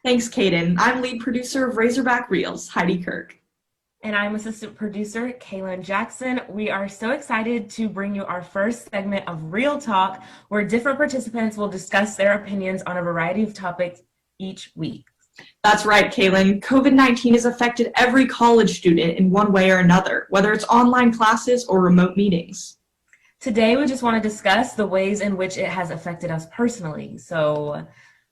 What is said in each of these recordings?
Thanks, Kaden. I'm lead producer of Razorback Reels, Heidi Kirk. And I'm assistant producer Kalyn Jackson. We are so excited to bring you our first segment of Real Talk, where different participants will discuss their opinions on a variety of topics each week. That's right, Kalyn. COVID-19 has affected every college student in one way or another, whether it's online classes or remote meetings. Today, we just want to discuss the ways in which it has affected us personally. So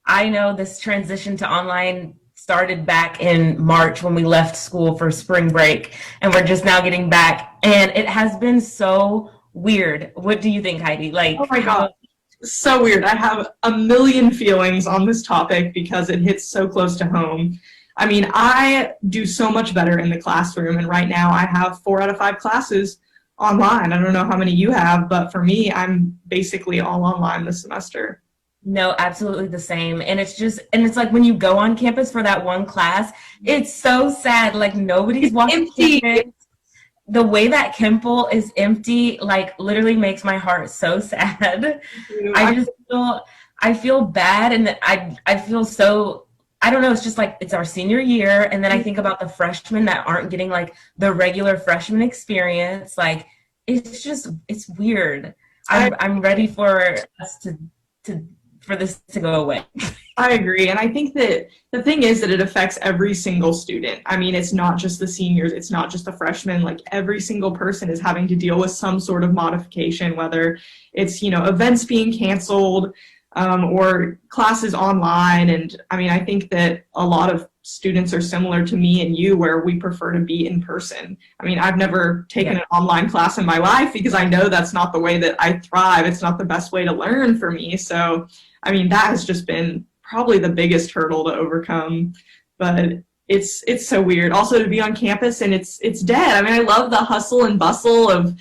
I know this transition to online started back in March when we left school for spring break, and we're just now getting back. And it has been so weird. What do you think, Heidi? Oh my God. So weird. I have a million feelings on this topic because it hits so close to home. I mean, I do so much better in the classroom, and right now I have 4 out of 5 classes online. I don't know how many you have, but for me, I'm basically all online this semester. No, absolutely the same. And it's like when you go on campus for that one class, it's so sad. Like nobody's walking Empty. campus. The way that Kimple is empty, like literally makes my heart so sad. I feel bad, and I feel so, I don't know, it's just like it's our senior year, and then I think about the freshmen that aren't getting like the regular freshman experience. Like it's weird. I'm ready for us to for this to go away. I agree. And I think that the thing is that it affects every single student. I mean, it's not just the seniors, it's not just the freshmen. Like every single person is having to deal with some sort of modification, whether it's, events being canceled or classes online. And I mean, I think that a lot of students are similar to me and you, where we prefer to be in person. I mean, I've never taken an online class in my life because I know that's not the way that I thrive. It's not the best way to learn for me. So, I mean, that has just been probably the biggest hurdle to overcome, but it's so weird. Also to be on campus and it's dead. I mean, I love the hustle and bustle of,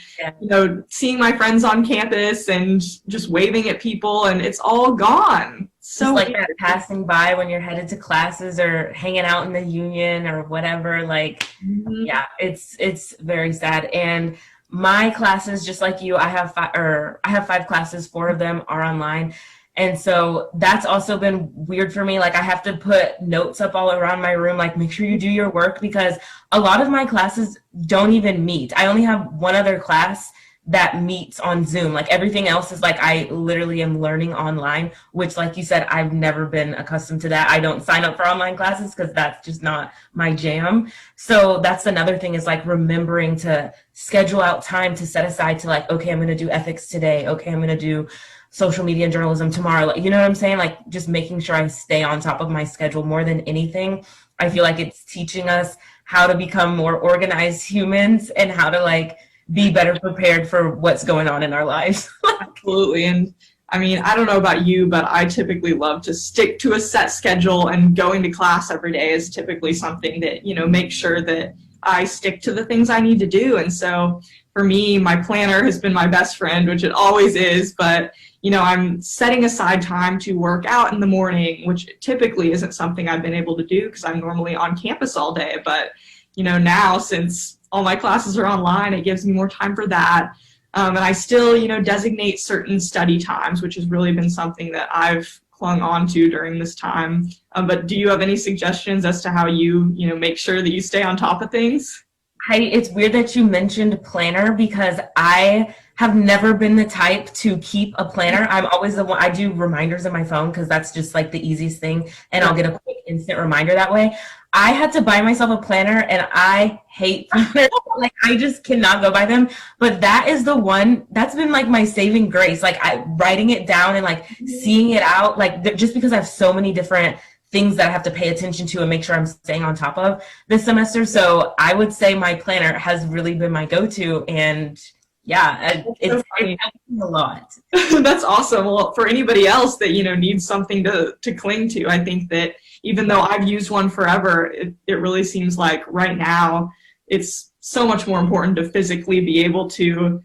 seeing my friends on campus and just waving at people, and it's all gone. So like that passing by when you're headed to classes or hanging out in the union or whatever, like, yeah, it's very sad. And my classes, just like you, I have 5 classes, 4 of them are online. And so that's also been weird for me. Like I have to put notes up all around my room, like make sure you do your work, because a lot of my classes don't even meet. I only have one other class that meets on Zoom. Like everything else is like I literally am learning online, which like you said, I've never been accustomed to that. I don't sign up for online classes because that's just not my jam. So that's another thing, is like remembering to schedule out time to set aside to like, okay, I'm going to do ethics today. Okay, I'm going to do social media and journalism tomorrow. Like, you know what I'm saying? Like just making sure I stay on top of my schedule more than anything. I feel like it's teaching us how to become more organized humans and how to like be better prepared for what's going on in our lives. Absolutely. And I mean, I don't know about you, but I typically love to stick to a set schedule, and going to class every day is typically something that, makes sure that I stick to the things I need to do. And so for me, my planner has been my best friend, which it always is, but I'm setting aside time to work out in the morning, which typically isn't something I've been able to do because I'm normally on campus all day. But, now since all my classes are online, it gives me more time for that. And I still, designate certain study times, which has really been something that I've clung on to during this time. But do you have any suggestions as to how you, make sure that you stay on top of things? Heidi, it's weird that you mentioned planner, because I have never been the type to keep a planner. I'm always the one, I do reminders on my phone because that's just like the easiest thing, and I'll get a quick instant reminder that way. I had to buy myself a planner, and I hate planners. Like I just cannot go by them. But that is the one that's been like my saving grace. Like writing it down and like seeing it out, like just because I have so many different things that I have to pay attention to and make sure I'm staying on top of this semester. So I would say my planner has really been my go-to, and yeah, it's helping a lot. That's awesome. Well, for anybody else that, needs something to cling to, I think that even though I've used one forever, it really seems like right now it's so much more important to physically be able to,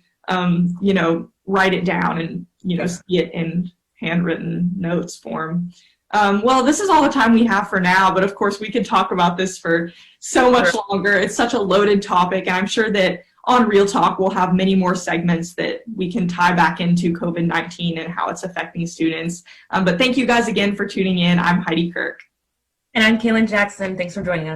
write it down and, see it in handwritten notes form. Well, this is all the time we have for now, but of course we could talk about this for so much longer. It's such a loaded topic, and I'm sure that on Real Talk we'll have many more segments that we can tie back into COVID-19 and how it's affecting students. But thank you guys again for tuning in. I'm Heidi Kirk. And I'm Kalyn Jackson. Thanks for joining us.